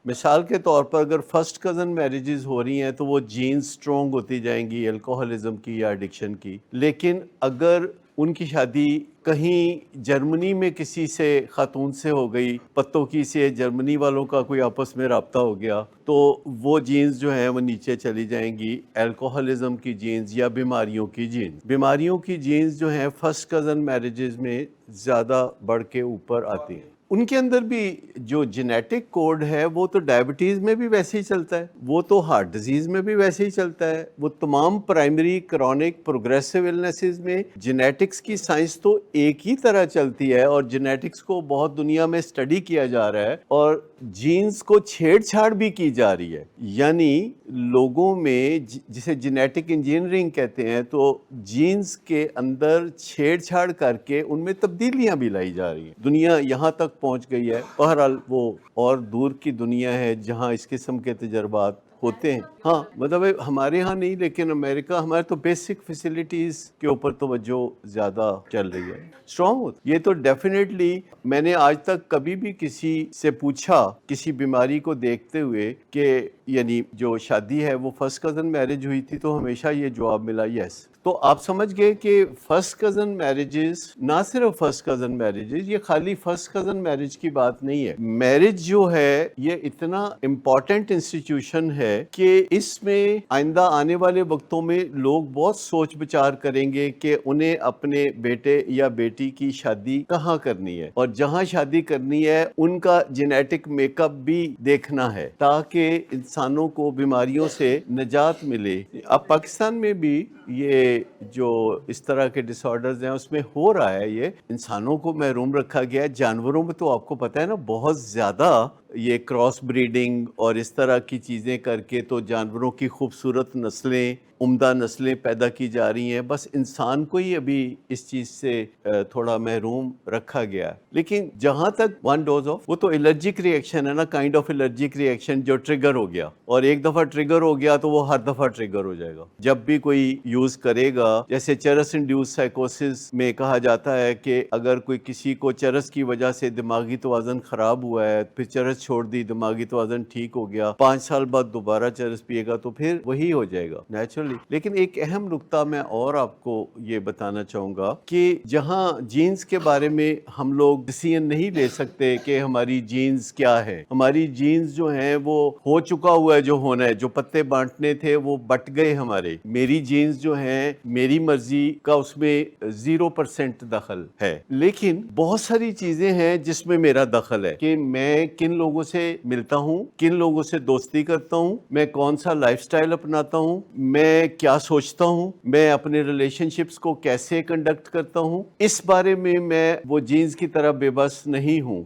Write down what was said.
مثال کے طور پر اگر فرسٹ کزن میرجز ہو رہی ہیں تو وہ جینز سٹرونگ ہوتی جائیں گی الکوہلزم کی یا ایڈکشن کی، لیکن اگر ان کی شادی کہیں جرمنی میں کسی سے خاتون سے ہو گئی، پتوں کی سے جرمنی والوں کا کوئی آپس میں رابطہ ہو گیا، تو وہ جینز جو ہیں وہ نیچے چلی جائیں گی، الکوہلزم کی جینز یا بیماریوں کی جینز۔ بیماریوں کی جینز جو ہیں فرسٹ کزن میرجز میں زیادہ بڑھ کے اوپر آتی ہیں۔ ان کے اندر بھی جو جینیٹک کوڈ ہے وہ تو ڈائبٹیز میں بھی ویسے ہی چلتا ہے، وہ تو ہارٹ ڈیزیز میں بھی ویسے ہی چلتا ہے، وہ تمام پرائمری کرونک پروگریسو النیسز میں جینیٹکس کی سائنس تو ایک ہی طرح چلتی ہے، اور جینیٹکس کو بہت دنیا میں اسٹڈی کیا جا رہا ہے اور جینز کو چھیڑ چھاڑ بھی کی جا رہی ہے، یعنی لوگوں میں جسے جینیٹک انجینئرنگ کہتے ہیں، تو جینز کے اندر چھیڑ چھاڑ کر کے ان میں تبدیلیاں بھی لائی جا رہی ہیں۔ دنیا یہاں تک پہنچ گئی ہے، بہرحال وہ اور دور کی دنیا ہے جہاں اس قسم کے تجربات ہوتے ہیں۔ ہاں مطلب ہمارے ہاں نہیں، لیکن امریکہ ہمارے تو بیسک فیسلٹیز کے اوپر توجہ زیادہ چل رہی ہے، اسٹرانگ ہوتی یہ تو ڈیفینیٹلی۔ میں نے آج تک کبھی بھی کسی سے پوچھا کسی بیماری کو دیکھتے ہوئے کہ یعنی جو شادی ہے وہ فرسٹ کزن میرج ہوئی تھی، تو ہمیشہ یہ جواب ملا یس۔ تو آپ سمجھ گئے کہ فرسٹ کزن میرجز، نہ صرف فرسٹ کزن میرجز، یہ خالی فرسٹ کزن میرج کی بات نہیں ہے۔ میرج جو ہے یہ اتنا امپورٹنٹ انسٹیٹیوشن ہے کہ اس میں آئندہ آنے والے وقتوں میں لوگ بہت سوچ بچار کریں گے کہ انہیں اپنے بیٹے یا بیٹی کی شادی کہاں کرنی ہے، اور جہاں شادی کرنی ہے ان کا جینیٹک میک اپ بھی دیکھنا ہے تاکہ انسانوں کو بیماریوں سے نجات ملے۔ اب پاکستان میں بھی یہ جو اس طرح کے ڈس آرڈرز ہیں اس میں ہو رہا ہے، یہ انسانوں کو محروم رکھا گیا ہے۔ جانوروں میں تو آپ کو پتہ ہے نا بہت زیادہ یہ کراس بریڈنگ اور اس طرح کی چیزیں کر کے تو جانوروں کی خوبصورت نسلیں، عمدہ نسلیں پیدا کی جا رہی ہیں، بس انسان کو ہی ابھی اس چیز سے تھوڑا محروم رکھا گیا ہے۔ لیکن جہاں تک ون ڈوز آف، وہ تو الرجک ریئیکشن ہے نا، کائنڈ آف الرجک ریئیکشن جو ٹریگر ہو گیا، اور ایک دفعہ ٹریگر ہو گیا تو وہ ہر دفعہ ٹریگر ہو جائے گا جب بھی کوئی یوز کرے گا۔ جیسے چرس انڈیوس سائیکوسس میں کہا جاتا ہے کہ اگر کوئی کسی کو چرس کی وجہ سے دماغی توازن خراب ہوا ہے، پھر چرس چھوڑ دی، دماغی توازن ٹھیک ہو گیا، 5 سال بعد دوبارہ چرس پیے گا تو پھر وہی ہو جائے گا نیچرلی۔ لیکن ایک اہم نقطہ میں اور آپ کو یہ بتانا چاہوں گا کہ جہاں جینز کے بارے میں ہم لوگ ڈیسیژن نہیں لے سکتے کہ ہماری جینز کیا ہے، ہماری جینز جو ہیں وہ ہو چکا ہوا ہے جو ہونا ہے، جو پتے بانٹنے تھے وہ بٹ گئے ہمارے۔ میری جینز جو ہیں میری مرضی کا اس میں 0% دخل ہے، لیکن بہت ساری چیزیں ہیں جس میں میرا دخل ہے کہ میں کن لوگوں سے ملتا ہوں، کن لوگوں سے دوستی کرتا ہوں، میں کون سا لائف سٹائل اپناتا ہوں، میں کیا سوچتا ہوں، میں اپنے ریلیشن شپس کو کیسے کنڈکٹ کرتا ہوں، اس بارے میں وہ جینز کی طرح بے بس نہیں ہوں۔